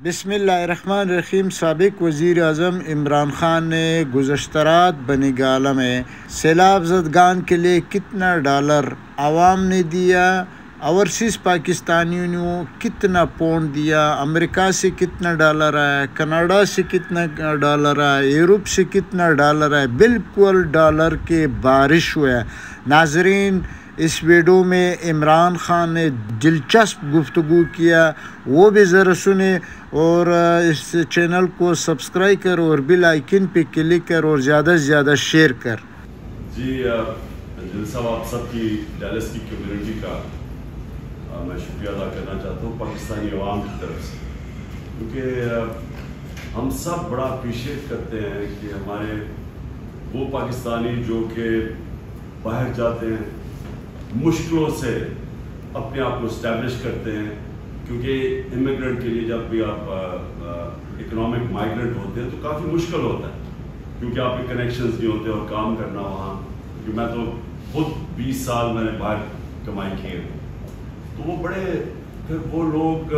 بسم اللہ الرحمن الرحیم۔ سابق وزیر اعظم عمران خان نے گزشتہ رات بنگالہ میں سیلاب زدگان کے لیے کتنا ڈالر عوام نے دیا، اوورسیز پاکستانیوں نے کتنا پاؤنڈ دیا، امریکہ سے کتنا ڈالر آیا، کینیڈا سے کتنا ڈالر آیا، یورپ سے کتنا ڈالر آیا، بالکل ڈالر کے بارش ہوا ہے۔ ناظرین، اس ویڈیو میں عمران خان نے دلچسپ گفتگو کیا، وہ بھی ذرا سنیں اور اس چینل کو سبسکرائب کر اور بیل آئیکن پہ کلک کر اور زیادہ سے زیادہ شیئر کر۔ جی جل صاحب، آپ سب کی ڈیلس کی کمیونٹی کا میں شکریہ ادا کرنا چاہتا ہوں پاکستانی عوام کی طرف سے، کیونکہ ہم سب بڑا اپریشیٹ کرتے ہیں کہ ہمارے وہ پاکستانی جو کہ باہر جاتے ہیں، مشکلوں سے اپنے آپ کو اسٹیبلش کرتے ہیں، کیونکہ امیگرنٹ کے لیے جب بھی آپ اکنامک مائیگرنٹ ہوتے ہیں تو کافی مشکل ہوتا ہے، کیونکہ آپ کے کنیکشنز نہیں ہوتے اور کام کرنا وہاں، کہ میں تو خود 20 سال میں نے باہر کمائی کی ہے، تو وہ بڑے پھر وہ لوگ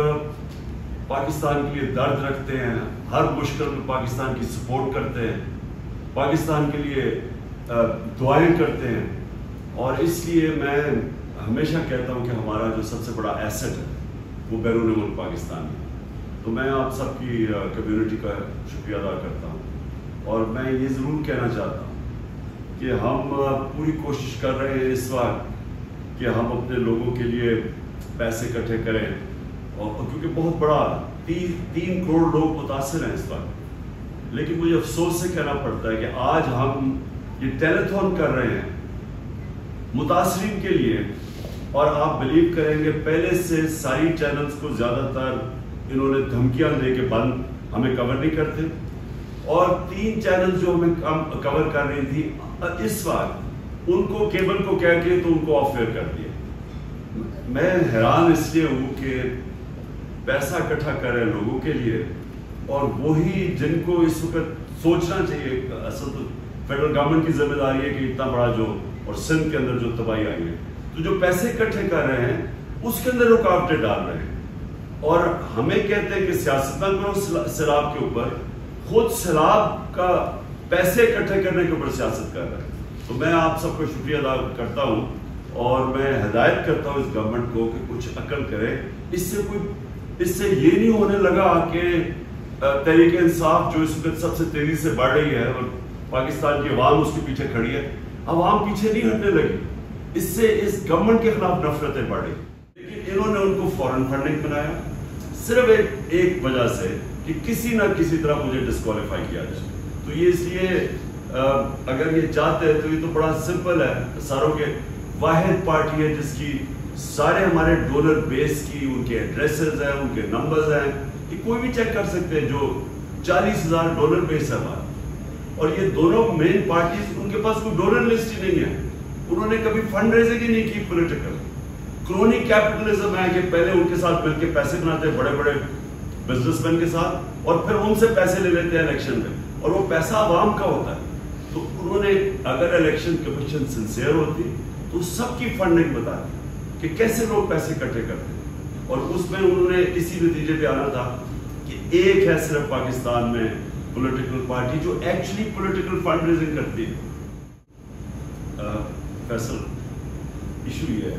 پاکستان کے لیے درد رکھتے ہیں، ہر مشکل میں پاکستان کی سپورٹ کرتے ہیں، پاکستان کے لیے دعائیں کرتے ہیں، اور اس لیے میں ہمیشہ کہتا ہوں کہ ہمارا جو سب سے بڑا ایسٹ ہے وہ بیرون ملک پاکستان ہے۔ تو میں آپ سب کی کمیونٹی کا شکریہ ادا کرتا ہوں، اور میں یہ ضرور کہنا چاہتا ہوں کہ ہم پوری کوشش کر رہے ہیں اس وقت کہ ہم اپنے لوگوں کے لیے پیسے اکٹھے کریں، اور کیونکہ بہت بڑا 3 کروڑ لوگ متاثر ہیں اس وقت، لیکن مجھے افسوس سے کہنا پڑتا ہے کہ آج ہم یہ ٹیلیتھون کر رہے ہیں متاثرین کے لیے، اور آپ بلیو کریں گے پہلے سے ساری چینلز کو زیادہ تر انہوں نے دھمکیاں دے کے بند ہمیں کور نہیں کرتے، اور 3 چینلز جو ہمیں کور کر رہی تھی اس وقت ان کو کیبل کو کہہ کے تو ان کو آف ایئر کر دیا۔ میں حیران اس لیے ہوں کہ پیسہ اکٹھا کر رہے ہیں لوگوں کے لیے، اور وہی جن کو اس وقت سوچنا چاہیے، اصل تو فیڈرل گورنمنٹ کی ذمہ داری ہے کہ اتنا بڑا جو اور سندھ کے اندر جو تباہی آئی ہے، تو جو پیسے اکٹھے کر رہے ہیں اس کے اندر رکاوٹیں ڈال رہے ہیں، اور ہمیں کہتے ہیں کہ سیاست نہ کرو سیلاب کے اوپر، خود سیلاب کا پیسے اکٹھے کرنے کے اوپر سیاست کر رہے ہیں۔ تو میں آپ سب کو شکریہ ادا کرتا ہوں، اور میں ہدایت کرتا ہوں اس گورنمنٹ کو کہ کچھ عقل کرے، اس سے یہ نہیں ہونے لگا کہ تحریک انصاف جو اس وقت سب سے تیزی سے بڑھ رہی ہے اور پاکستان کی عوام اس کے پیچھے کھڑی ہے، عوام پیچھے نہیں ہٹنے لگی، اس سے اس گورنمنٹ کے خلاف نفرتیں بڑھ رہی، لیکن انہوں نے ان کو فورن فنڈنگ بنایا صرف ایک وجہ سے کہ کسی نہ کسی طرح مجھے ڈسکوالیفائی کیا جائے۔ تو یہ اس لیے اگر یہ چاہتے ہیں تو یہ تو بڑا سمپل ہے، ساروں کے واحد پارٹی ہے جس کی سارے ہمارے ڈونر بیس کی ان کے ایڈریسز ہیں، ان کے نمبرز ہیں، یہ کوئی بھی چیک کر سکتے ہیں، جو 40,000 ڈونر بیس ہے ہمارا، اور یہ دونوں مین پارٹیز ان کے پاس کوئی ڈونر لسٹ ہی نہیں ہے، انہوں نے کبھی فنڈ ریزنگ ہی نہیں کی پولیٹیکل، کرونی کیپٹلزم ہے کہ پہلے ان کے ساتھ مل کے پیسے بناتے ہیں بڑے بڑے بزنس مین کے ساتھ، اور پھر ان سے پیسے لے لیتے ہیں الیکشن میں، اور وہ پیسہ عوام کا ہوتا ہے۔ تو انہوں نے اگر الیکشن کمیشن سنسیئر ہوتی تو سب کی فنڈنگ بتاتی کہ کیسے لوگ پیسے اکٹھے کرتے ہیں، اور اس میں انہوں نے اسی نتیجے پہ آنا تھا کہ ایک ہے صرف پاکستان میں پولیٹیکل پارٹی جو ایکچولی پولیٹیکل فنڈ ریزنگ کرتی ہے۔ فیصل، ایشو یہ ہے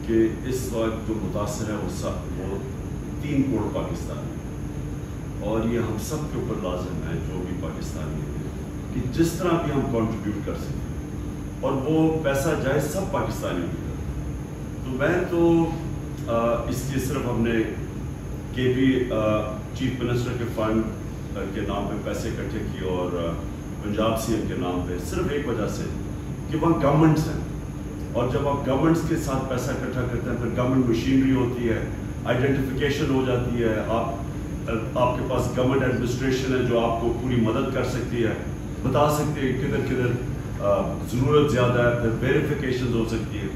کہ اس وقت جو متاثر ہے وہ 3 کروڑ پاکستانی، اور یہ ہم سب کے اوپر لازم ہے جو بھی پاکستانی ہیں کہ جس طرح بھی ہم کنٹریبیوٹ کر سکیں، اور وہ پیسہ جائے سب پاکستانیوں کی طرف۔ تو میں تو اس لیے صرف ہم نے کے پی چیف منسٹر کے فنڈ کے نام پہ پیسے اکٹھے کیے، اور پنجاب سی ایم کے نام پہ، صرف ایک وجہ سے کہ وہاں گورنمنٹس ہیں، اور جب آپ گورنمنٹس کے ساتھ پیسہ اکٹھا کرتے ہیں پھر گورنمنٹ مشینری ہوتی ہے، آئیڈینٹیفیکیشن ہو جاتی ہے، آپ کے پاس گورنمنٹ ایڈمنسٹریشن ہے جو آپ کو پوری مدد کر سکتی ہے، بتا سکتے ہیں کدھر کدھر ضرورت زیادہ ہے، پھر ویریفیکیشن ہو سکتی ہے۔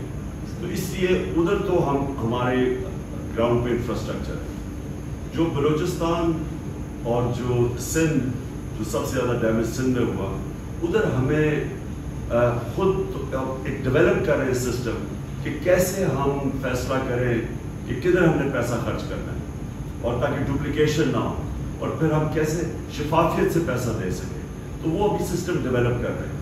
تو اس لیے ادھر تو ہمارے گراؤنڈ پہ انفراسٹرکچر ہے، جو بلوچستان اور جو سندھ جو سب سے زیادہ ڈیمیج سندھ میں ہوا، ادھر ہمیں خود ایک ڈیولپ کر رہے ہیں سسٹم کہ کیسے ہم فیصلہ کریں کہ کدھر ہم نے پیسہ خرچ کرنا ہے، और ताकि डुप्लीकेशन ना हो, और फिर हम कैसे शफाफियत से पैसा दे सकें, तो वो अभी सिस्टम डेवलप कर रहे हैं।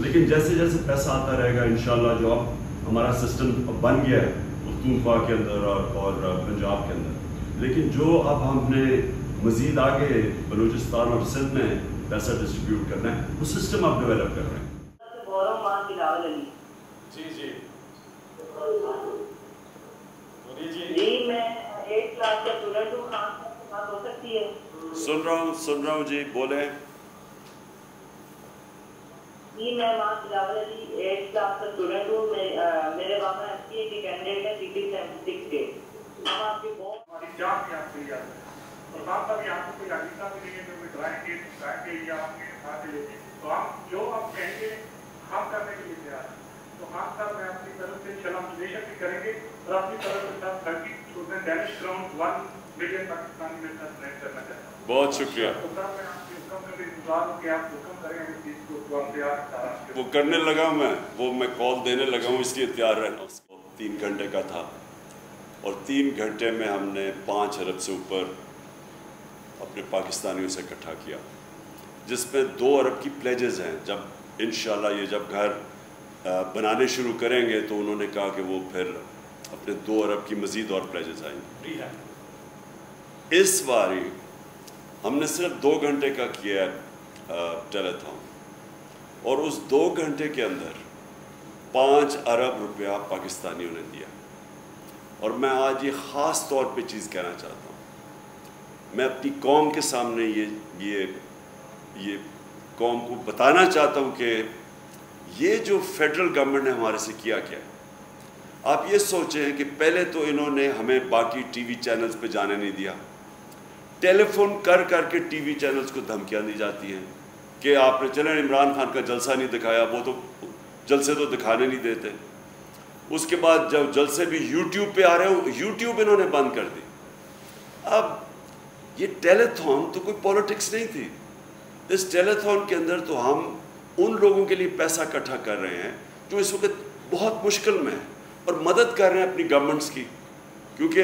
लेकिन जैसे जैसे पैसा आता रहेगा इंशाल्लाह, जो अब हमारा सिस्टम बन गया है पख्तूनख्वा के अंदर और पंजाब के अंदर, लेकिन जो अब हमने मज़ीद आगे बलूचिस्तान और सिंध में पैसा डिस्ट्रीब्यूट करना है, वो सिस्टम आप डेवलप कर रहे हैं। जी मैं 8 क्लास का स्टूडेंट हूँ, खान से बात हो सकती है? सुन रहा हूँ जी, बोले। जी मैं मां बिलावल अली 8 क्लास का स्टूडेंट हूँ। मेरे बाबा एमसीए के कैंडिडेट है सीटी 76 के। हम आपके बहुत हमारी जान भी आपसे याद है और साथ साथ आपको कोई अजीजा भी नहीं है जो ड्राइंगे या आपके साथ लेंगे, तो आप जो आप कहेंगे हम करने के लिए तैयार हैं। तो खान साहब मैं अपनी तरफ से इंशाल्लाह भी करेंगे और अपनी तरफ से साथ 30 डैनिश क्राउन 1 मिलियन पाकिस्तानी में साथ नेट करना चाहता हूँ। बहुत शुक्रिया। तो साहब मैं आपके हुक्म का इंतजार हूँ कि आप हुक्म करें इस चीज़ को, तो हम तैयार। वो करने लगा मैं कॉल देने लगा हूँ, इसलिए तैयार रहना। 3 घंटे का था और 3 घंटे में हमने 5 अरब से ऊपर अपने पाकिस्तानियों से इकट्ठा किया, जिसमें 2 अरब की प्लेजेस हैं। जब इंशाल्लाह ये जब घर बनाने शुरू करेंगे तो उन्होंने कहा कि वो फिर अपने 2 अरब की मज़ीद और प्लेजेस आएंगे। इस बारी हमने सिर्फ 2 घंटे का किया टेलीथॉन, और उस 2 घंटे के अंदर 5 अरब रुपया पाकिस्तानियों ने दिया। और मैं आज ये ख़ास तौर पे चीज़ कहना चाहता हूँ, मैं अपनी कौम के सामने ये कौम को बताना चाहता हूँ कि ये जो फेडरल गवर्नमेंट ने हमारे से किया क्या है। आप ये सोचें कि पहले तो इन्होंने हमें बाकी टीवी चैनल्स पे जाने नहीं दिया, टेलीफोन कर के टीवी चैनल्स को धमकियाँ दी जाती हैं कि आपने चले इमरान खान का जलसा नहीं दिखाया, वो तो जलसे तो दिखाने नहीं देते। उसके बाद जब जलसे भी यूट्यूब पे आ रहे हो, यूट्यूब इन्होंने बंद कर दी। अब ये टेलीथॉन तो कोई पॉलिटिक्स नहीं थी। इस टेलीथॉन के अंदर तो हम उन लोगों के लिए पैसा इकट्ठा कर रहे हैं जो इस वक्त बहुत मुश्किल में है, और मदद कर रहे हैं अपनी गवर्नमेंट्स की, क्योंकि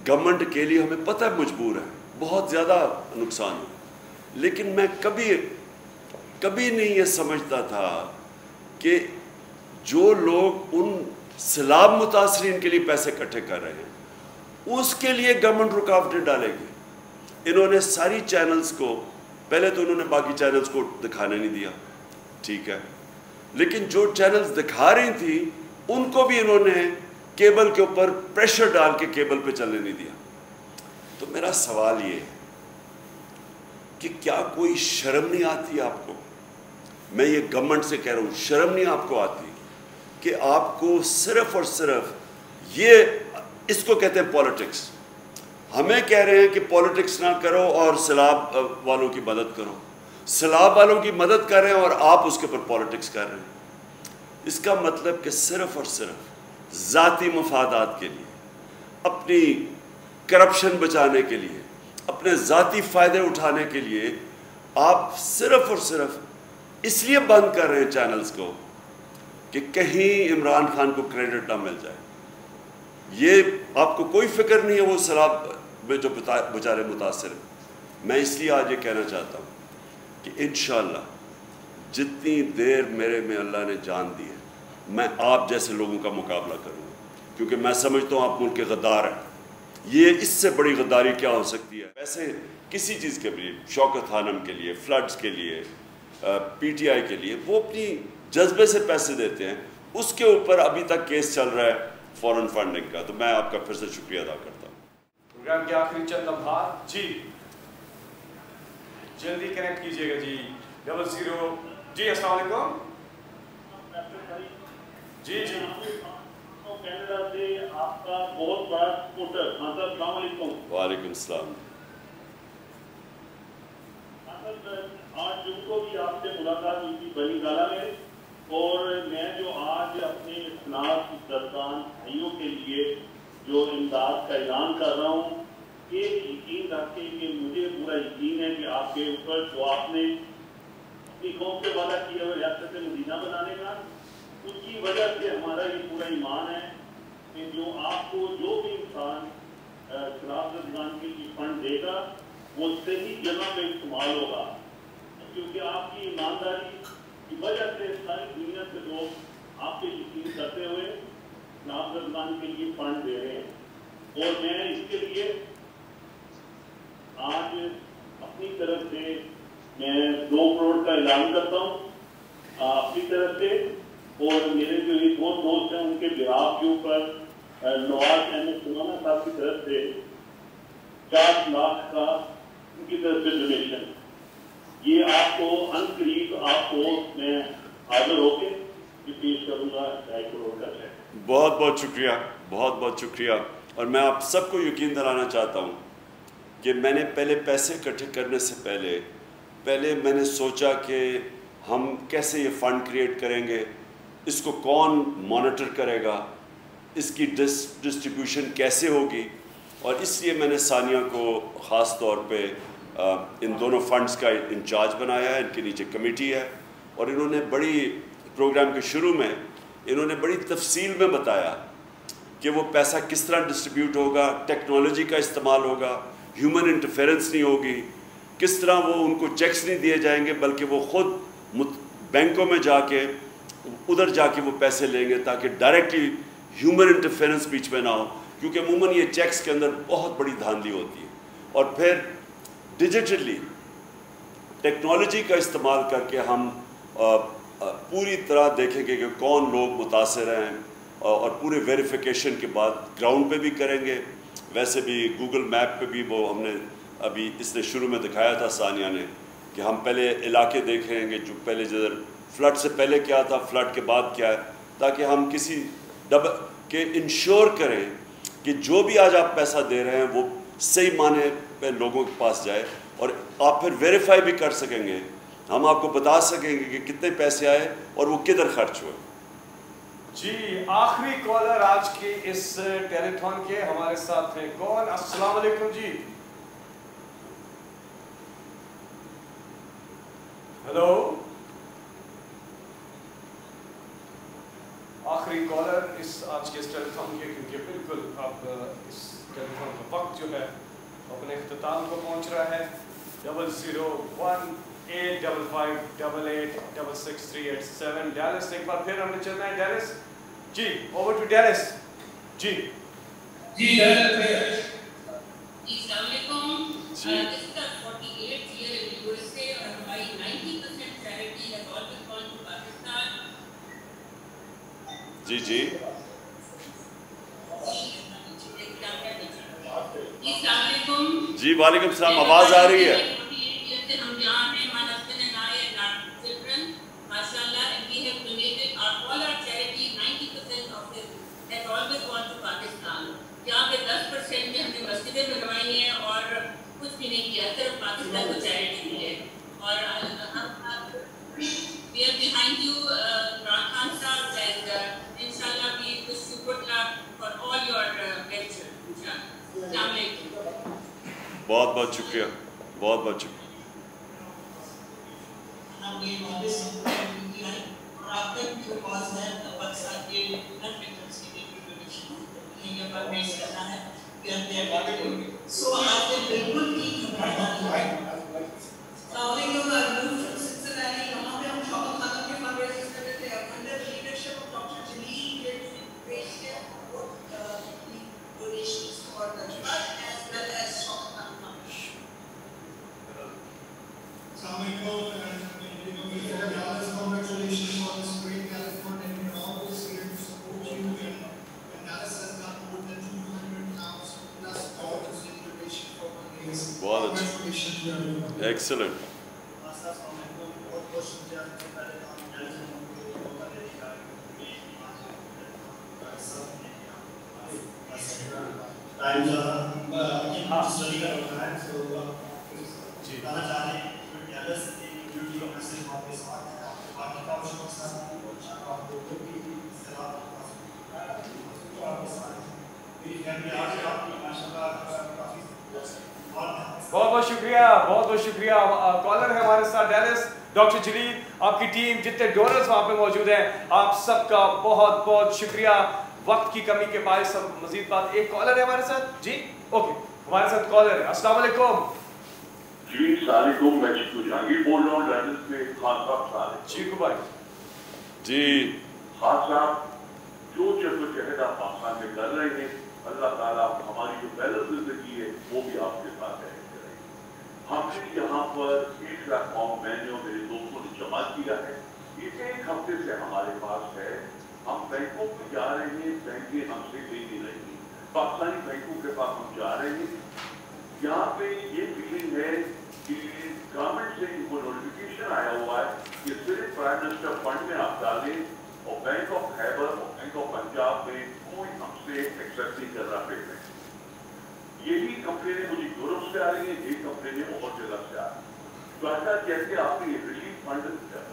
गवर्नमेंट के लिए हमें पता है मजबूर है, बहुत ज़्यादा नुकसान है। लेकिन मैं कभी नहीं ये समझता था कि जो लोग उन सैलाब मुतासरीन के लिए पैसे इकट्ठे कर रहे हैं उसके लिए गवर्नमेंट रुकावटें डालेगी। इन्होंने सारी चैनल्स को, पहले तो उन्होंने बाकी चैनल्स को दिखाने नहीं दिया, ठीक है, लेकिन जो चैनल्स दिखा रही थी उनको भी इन्होंने केबल के ऊपर प्रेशर डाल के केबल पे चलने नहीं दिया। तो मेरा सवाल ये है कि क्या कोई शर्म नहीं आती आपको? मैं ये गवर्नमेंट से कह रहा हूँ, शर्म नहीं आपको आती कि आपको सिर्फ और सिर्फ ये, इसको कहते हैं पॉलिटिक्स। हमें कह रहे हैं कि पॉलिटिक्स ना करो और सैलाब वालों की मदद करो, सैलाब वालों की मदद कर रहे हैं और आप उसके ऊपर पॉलिटिक्स कर रहे हैं। इसका मतलब कि सिर्फ और सिर्फ ज़ाती मफादात के लिए, अपनी करप्शन बचाने के लिए, अपने ज़ाती फ़ायदे उठाने के लिए आप सिर्फ और सिर्फ इसलिए बंद कर रहे हैं चैनल्स को कि कहीं इमरान खान को क्रेडिट ना मिल जाए। ये आपको कोई फिक्र नहीं है वो सैलाब में जो बेचारे मुतासर हैं। मैं इसलिए आज ये कहना चाहता हूँ कि इंशाअल्लाह जितनी देर मेरे में अल्लाह ने जान दी है, मैं आप जैसे लोगों का मुकाबला करूँगा, क्योंकि मैं समझता हूँ आप मुल्क के गद्दार हैं। ये इससे बड़ी गद्दारी क्या हो सकती है? वैसे किसी चीज़ के लिए, शौकत खानम के लिए, फ्लड्स के लिए, PTI के लिए, वो अपनी जज्बे से पैसे देते हैं, उसके ऊपर अभी तक केस चल रहा है फॉरेन फंडिंग का। तो मैं आपका फिर से शुक्रिया अदा करता हूँ। प्रोग्राम के आखिरी चंद लम्हात जी, जल्दी कनेक्ट कीजिएगा जी। 00 जी, अस्सलाम वालेकुम जी। कनाडा से आपका बहुत बड़ा सपोर्टर, अस्सलाम वालेकुम। वालेकुम सलाम। आज जुम्मो भी आपसे मुलाकात हुई थी बनी गाला में, और मैं जो आज अपने इस्लाम दरदान भाइयों के लिए जो इमदाद का ऐलान कर रहा हूँ, ये यकीन रखें कि मुझे पूरा यकीन है कि आपके ऊपर जो आपने अपनी कौम से वादा किया हुआ रियासत मदीना बनाने का, उसकी वजह से हमारा ये पूरा ईमान है कि जो आपको जो भी इंसान شراب زدگان کے لیے فنڈ دے گا وہ صحیح جگہ پہ استعمال ہوگا، کیونکہ آپ کی ایمانداری کی وجہ سے ساری دنیا سے لوگ آپ کے یقین کرتے ہوئے شراب زدگان کے لیے فنڈ دے رہے ہیں۔ اور میں اس کے لیے آج اپنی طرف سے میں 2 کروڑ کا اعلان کرتا ہوں اپنی طرف سے، اور میرے جو یہ 2 دوست ہیں ان کے بہاف کے اوپر نواز احمد سنانا صاحب کی طرف سے 4 لاکھ کا ان کی طرف سے ڈونیشن، یہ آپ کو ان قریب آپ کو میں حاضر ہو کے پیش کروں گا 2.5 کروڑ کا چیک۔ بہت بہت شکریہ، بہت بہت شکریہ۔ اور میں آپ سب کو یقین دلانا چاہتا ہوں کہ میں نے پہلے پیسے اکٹھے کرنے سے پہلے میں نے سوچا کہ ہم کیسے یہ فنڈ کریٹ کریں گے، اس کو کون مانیٹر کرے گا، اس کی ڈسٹریبیوشن کیسے ہوگی، اور اس لیے میں نے ثانیہ کو خاص طور پہ ان دونوں فنڈز کا انچارج بنایا ہے۔ ان کے نیچے کمیٹی ہے، اور انہوں نے پروگرام کے شروع میں انہوں نے بڑی تفصیل میں بتایا کہ وہ پیسہ کس طرح ڈسٹریبیوٹ ہوگا، ٹیکنالوجی کا استعمال ہوگا، ہیومن انٹرفیرنس نہیں ہوگی، کس طرح وہ ان کو چیکس نہیں دیے جائیں گے بلکہ وہ خود بینکوں میں جا کے ادھر جا کے وہ پیسے لیں گے تاکہ ڈائریکٹلی ہیومن انٹرفیرنس بیچ میں نہ ہو، کیونکہ عموماً یہ چیکس کے اندر بہت بڑی دھاندلی ہوتی ہے۔ اور پھر ڈیجیٹلی ٹیکنالوجی کا استعمال کر کے ہم پوری طرح دیکھیں گے کہ کون لوگ متاثر ہیں، اور پورے ویریفیکیشن کے بعد گراؤنڈ پہ بھی کریں گے۔ ویسے بھی گوگل میپ پہ بھی وہ ہم نے ابھی اس نے شروع میں دکھایا تھا ثانیہ نے کہ ہم پہلے علاقے دیکھیں گے جو پہلے جدھر فلڈ سے پہلے کیا تھا، فلڈ کے بعد کیا ہے، تاکہ ہم کسی کہ انشور کریں کہ جو بھی آج آپ پیسہ دے رہے ہیں وہ صحیح معنی پہ لوگوں کے پاس جائے، اور آپ پھر ویریفائی بھی کر سکیں گے، ہم آپ کو بتا سکیں گے کہ کتنے پیسے آئے اور وہ کدھر خرچ ہوئے۔ جی آخری کالر آج کے اس ٹیلی تھون کے ہمارے ساتھ ہیں، کون؟ السلام علیکم جی، ہیلو، آخری کالر اس آج کے اس ٹیلی تھون کے، کیونکہ بالکل اب اس ٹیلی تھون کا وقت جو ہے اپنے اختتام کو پہنچ رہا ہے۔ 00185586637 ڈیلس، ایک بار پھر ہم نے چلنا ہے Dallas ji, over to Dallas ji. السلام علیکم، this is the 48th year in USA اور ہماری 90% charity has always gone to Pakistan۔ جی السلام علیکم جی، وعلیکم السلام، آواز آ رہی ہے؟ ہم جہاں ہیں، my husband and I and our children, mashallah, and we have donated all our charity, 90% of it has always gone to Pakistan۔ یہاں پہ 10% میں ہم نے مسجدیں بنوائی ہیں اور کچھ بھی نہیں کیا، صرف پاکستان کو چیریٹی دی ہے۔ اور we are behind you, Imran Khan sahab, and inshallah we wish you good luck for all your ventures, inshallah۔ السلام علیکم۔ بہت بہت شکریہ، بہت بہت شکریہ۔ بہت اچھا، ایکسلنٹ۔ بہت بہت شکریہ، بہت بہت شکریہ۔ کالر ہے ہمارے ساتھ ڈیلس، ڈاکٹر جلیل، آپ کی ٹیم، جتنے ڈونرز وہاں پہ موجود ہیں، آپ سب کا بہت بہت شکریہ۔ وقت کی کمی کے باعث ہم مزید بات، ایک کالر ہے ہمارے ساتھ جی۔ ओके, हमारे साथ कॉलर है। अस्सलाम वालेकुम। जी सलामुकुम, मैं चीकू जहांगीर बोल रहा हूँ लंदन से। खान साहब चीकू भाई जी, खान साहब, जो जद्दोजहद आप पाकिस्तान में कर रहे हैं, अल्लाह ताला हमारी जो पहले जिंदगी है वो भी आपके साथ है। हमने यहाँ पर 1 लाख पाउंड मैंने और मेरे दोस्तों ने जमा किया है। इसे 1 हफ्ते से हमारे पास है। हम बैंकों में जा रहे हैं, बैंकें हमसे ले नहीं रही। पाकिस्तानी बैंकों के पास हम जा रहे हैं। यहाँ पे ये फीलिंग है कि गवर्नमेंट से इनको नोटिफिकेशन आया हुआ है कि सिर्फ प्राइम मिनिस्टर फंड में आप डालें और बैंक ऑफ खैबर और बैंक ऑफ पंजाब में कोई हमसे एक्सेप्ट नहीं कर रहा पेमेंट। यही कंप्लेनें मुझे यूरोप से आ रही है, यही कंप्लेनें और जगह से आ रही है। तो ऐसा जैसे आपने रिलीफ फंड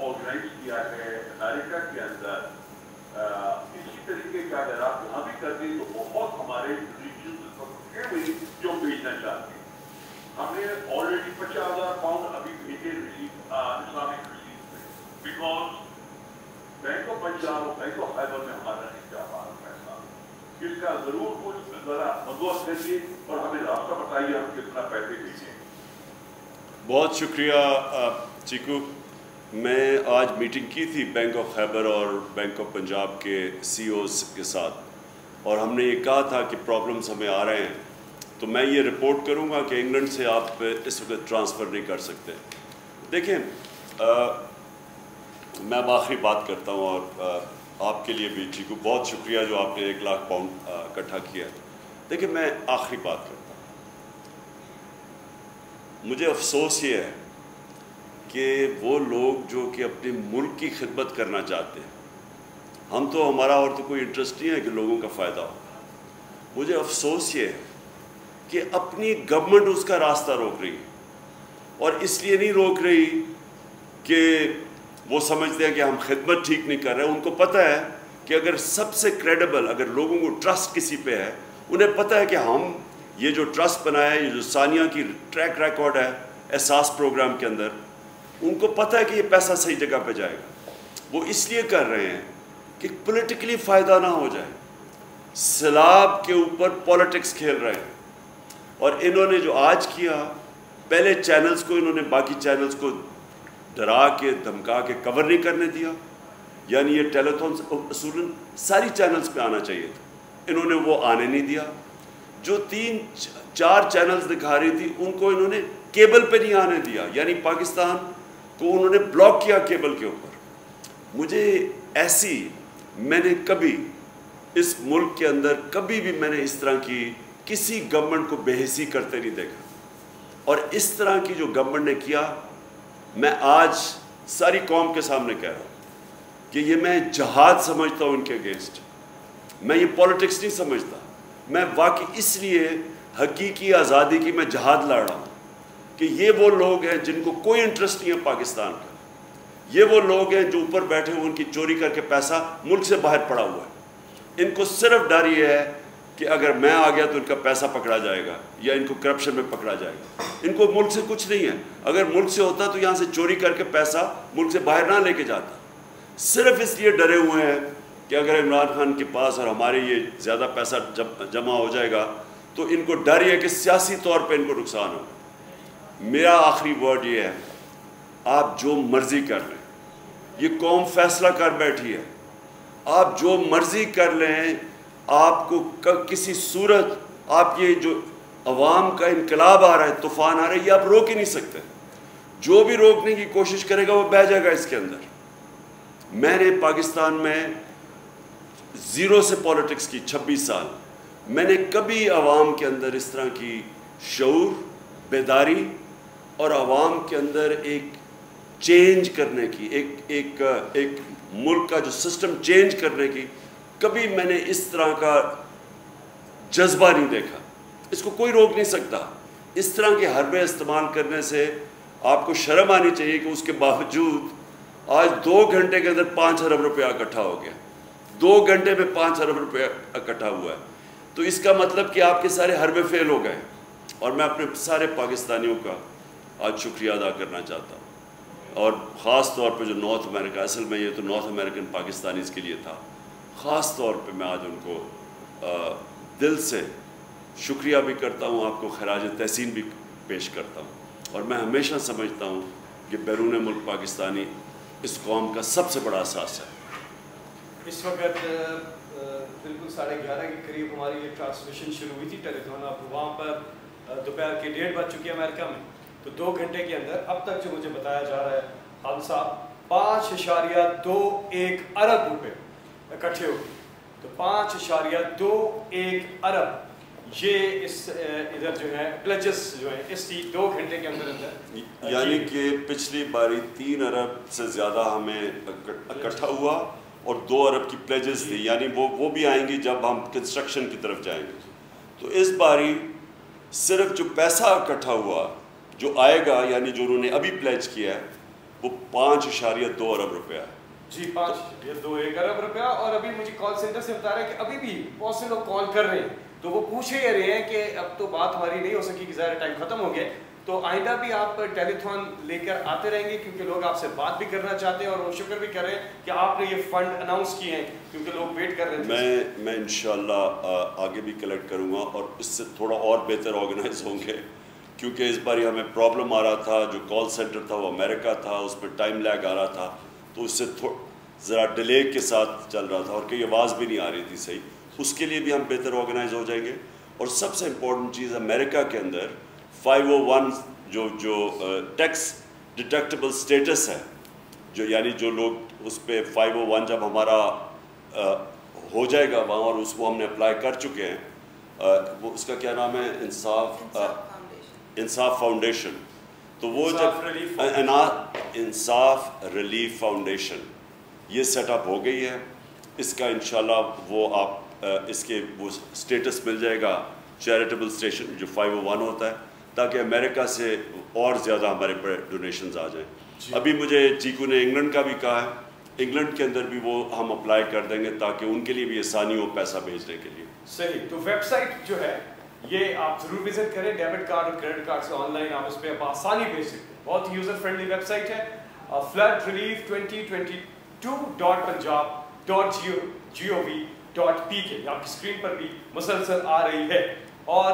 ऑर्गेनाइज किया है अमेरिका के अंदर, इसी तरीके का अगर आप यहाँ भी कर दें तो बहुत हमारे जो भेजना चाहते हैं। हमने ऑलरेडी 50,000 पाउंड अभी भेजे रिलीफ इस्लामिक रिलीफ में, बिकॉज बैंक ऑफ पंजाब और बैंक ऑफ खैबर में हमारा नहीं जा पा रहा पैसा। इसका जरूर कुछ जरा बंदोबस्त करिए और हमें रास्ता बताइए हम कितना पैसे भेजें। बहुत शुक्रिया चीकू। मैं आज मीटिंग की थी बैंक ऑफ खैबर और बैंक ऑफ पंजाब के CEOs के साथ, और हमने ये कहा था कि प्रॉब्लम्स हमें आ रहे हैं, तो मैं ये रिपोर्ट करूँगा कि इंग्लैंड से आप इस वक्त ट्रांसफ़र नहीं कर सकते। देखें, मैं अब आखिरी बात करता हूँ, और आपके लिए भी चीकू बहुत शुक्रिया जो आपने 1 लाख पाउंड इकट्ठा किया। देखिए, मैं आखिरी बात करता हूँ। मुझे अफसोस ये है कि वो लोग जो कि अपने मुल्क की खिदमत करना चाहते हैं, हम तो हमारा और तो कोई इंटरेस्ट नहीं है कि लोगों का फ़ायदा हो। मुझे अफसोस ये है कि अपनी गवर्नमेंट उसका रास्ता रोक रही है, और इसलिए नहीं रोक रही कि वो समझते हैं कि हम खिदमत ठीक नहीं कर रहे। उनको पता है कि अगर सबसे क्रेडिबल, अगर लोगों को ट्रस्ट किसी पे है, उन्हें पता है कि हम ये जो ट्रस्ट बनाया है, ये जो सानिया की ट्रैक रिकॉर्ड है एहसास प्रोग्राम के अंदर, उनको पता है कि ये पैसा सही जगह पे जाएगा। वो इसलिए कर रहे हैं कि पॉलिटिकली फ़ायदा ना हो जाए। सैलाब के ऊपर पॉलिटिक्स खेल रहे हैं, और इन्होंने जो आज किया, पहले चैनल्स को इन्होंने बाकी चैनल्स को डरा के धमका के कवर नहीं करने दिया, यानी ये टेलीथॉन असूलन सारी चैनल्स पे आना चाहिए था, इन्होंने वो आने नहीं दिया। जो 3-4 चैनल्स दिखा रही थी उनको इन्होंने केबल पे नहीं आने दिया, यानी पाकिस्तान को उन्होंने ब्लॉक किया केबल के ऊपर। मुझे ऐसी, मैंने कभी इस मुल्क के अंदर कभी भी मैंने इस तरह की किसी गवर्नमेंट को बेहिसी करते नहीं देखा, और इस तरह की जो गवर्नमेंट ने किया, मैं आज सारी कौम के सामने कह रहा हूँ कि ये मैं जहाद समझता हूँ इनके अगेंस्ट। मैं ये पॉलिटिक्स नहीं समझता, मैं वाकई इसलिए हकीकी आज़ादी की मैं जहाद लड़ रहा हूँ कि ये वो लोग हैं जिनको कोई इंटरेस्ट नहीं है पाकिस्तान का। ये वो लोग हैं जो ऊपर बैठे हुए, उनकी चोरी करके पैसा मुल्क से बाहर पड़ा हुआ है। इनको सिर्फ डर ये है कि अगर मैं आ गया तो इनका पैसा पकड़ा जाएगा या इनको करप्शन में पकड़ा जाएगा। इनको मुल्क से कुछ नहीं है। अगर मुल्क से होता तो यहाँ से चोरी करके पैसा मुल्क से बाहर ना लेके जाता। सिर्फ इसलिए डरे हुए हैं कि अगर इमरान खान के पास और हमारे ये ज़्यादा पैसा जमा हो जाएगा तो इनको डर है कि सियासी तौर पे इनको नुकसान हो। मेरा आखिरी वर्ड ये है, आप जो मर्ज़ी कर लें, ये कौम फैसला कर बैठी है, आप जो मर्ज़ी कर लें, आपको किसी सूरत आप ये जो अवाम का इनकलाब आ रहा है, तूफ़ान आ रहा है, ये आप रोक ही नहीं सकते। जो भी रोकने की कोशिश करेगा वो बह जाएगा इसके अंदर। मैंने पाकिस्तान में ज़ीरो से पॉलिटिक्स की 26 साल, मैंने कभी अवाम के अंदर इस तरह की शऊर, बेदारी और अवाम के अंदर एक चेंज करने की, एक मुल्क का जो सिस्टम चेंज करने की, कभी मैंने इस तरह का जज्बा नहीं देखा। इसको कोई रोक नहीं सकता। इस तरह के हरबे इस्तेमाल करने से आपको शर्म आनी चाहिए कि उसके बावजूद आज 2 घंटे के अंदर 5 अरब रुपया इकट्ठा हो गया। 2 घंटे में 5 अरब रुपया इकट्ठा हुआ है। तो इसका मतलब कि आपके सारे हरबे फेल हो गए। और मैं अपने सारे पाकिस्तानियों का आज शुक्रिया अदा करना चाहता हूँ, और ख़ास तौर पे जो नॉर्थ अमेरिका, असल में ये तो नॉर्थ अमेरिकन पाकिस्तानीज़ के लिए था, ख़ास तौर पे मैं आज उनको दिल से शुक्रिया भी करता हूँ, आपको खराज तहसीन भी पेश करता हूँ। और मैं हमेशा समझता हूँ कि बैरून मुल्क पाकिस्तानी इस कौम का सबसे बड़ा असास है। इस वक्त बिल्कुल 11:30 के करीब हमारी ये ट्रांसमिशन शुरू हुई थी टेलीथॉन। अब वहाँ पर दोपहर के 1:30 बज चुके हैं अमेरिका में। तो 2 घंटे के अंदर अब तक जो मुझे बताया जा रहा है हादसा 5.21 अरब रुपए इकट्ठे हो गए। तो 5.21 अरब ये इस इधर जो है प्लेजेस जो है इस 2 घंटे के अंदर यानी कि पिछली बारी 3 अरब से ज़्यादा हमें इकट्ठा हुआ और 2 अरब की प्लेजेस थी, यानी वो भी आएंगी जब हम कंस्ट्रक्शन की तरफ जाएंगे। तो इस बारी सिर्फ जो पैसा इकट्ठा हुआ जो आएगा, यानी जो उन्होंने अभी प्लेज किया है, वो 5.2 अरब रुपया है। जी 5.21 अरब रुपया। और अभी मुझे कॉल सेंटर से बता रहे हैं कि अभी भी बहुत से लोग कॉल कर रहे हैं, तो वो पूछ ही रहे हैं कि अब तो बात हमारी नहीं हो सकी कि ज़्यादा टाइम ख़त्म हो गया, तो आइंदा भी आप टेलीथॉन लेकर आते रहेंगे क्योंकि लोग आपसे बात भी करना चाहते हैं और वो शुक्र भी कर रहे हैं कि आपने ये फ़ंड अनाउंस किए हैं क्योंकि लोग वेट कर रहे थे। मैं इंशाल्लाह आगे भी कलेक्ट करूँगा और इससे थोड़ा और बेहतर ऑर्गेनाइज होंगे, क्योंकि इस बार हमें प्रॉब्लम आ रहा था, जो कॉल सेंटर था वो अमेरिका था, उस पर टाइम लैग आ रहा था, तो उससे ज़रा डिले के साथ चल रहा था और कई आवाज़ भी नहीं आ रही थी सही। उसके लिए भी हम बेहतर ऑर्गेनाइज हो जाएंगे। और सबसे इम्पोर्टेंट चीज़ अमेरिका के अंदर 501 जो टैक्स डिडक्टेबल स्टेटस है, जो यानी जो लोग उस पर 501 जब हमारा हो जाएगा वहाँ, और उसको हमने अप्लाई कर चुके हैं, वो उसका क्या नाम है, इंसाफ फाउंडेशन। तो वो जब इंसाफ रिलीफ फाउंडेशन ये सेटअप हो गई है, इसका इंशाल्लाह वो आप इसके वो स्टेटस मिल जाएगा चैरिटेबल स्टेशन जो 501 होता है, ताकि अमेरिका से और ज़्यादा हमारे पर डोनेशंस आ जाएं। अभी मुझे चीकू ने इंग्लैंड का भी कहा है, इंग्लैंड के अंदर भी वो हम अप्लाई कर देंगे ताकि उनके लिए भी आसानी हो पैसा भेजने के लिए। सही। तो वेबसाइट जो है ये आप ज़रूर विजिट करें। डेबिट कार्ड और क्रेडिट कार्ड से ऑनलाइन आप इस पर आसानी भेज सकते हैं। बहुत ही यूज़र फ्रेंडली वेबसाइट है। floodrelief2022.punjab.gov.pk आपकी स्क्रीन पर भी मुसलसल आ रही है। और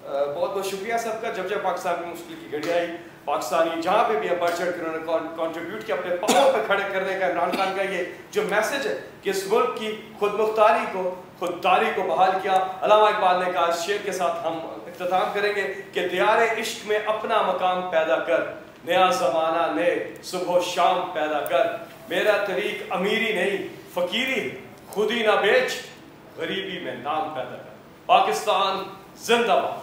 बहुत बहुत शुक्रिया सबका। जब पाकिस्तान में मुश्किल की घड़ी आई, पाकिस्तानी जहाँ पे भी बढ़ चढ़ कर उन्होंने कंट्रीब्यूट किया, अपने पाँव पर खड़े करने का इमरान खान का ये जो मैसेज है कि इस मुल्क की खुददारी को बहाल किया। अल्लामा इकबाल ने कहा, इस शेर के साथ हम इख्तिताम करेंगे कि दियारे इश्क में अपना मकाम पैदा कर, नया ज़माना ने सुबह शाम पैदा कर, मेरा तरीक अमीरी नहीं फ़कीरी, खुद ही ना बेच, गरीबी में नाम पैदा कर। पाकिस्तान जिंदाबाद।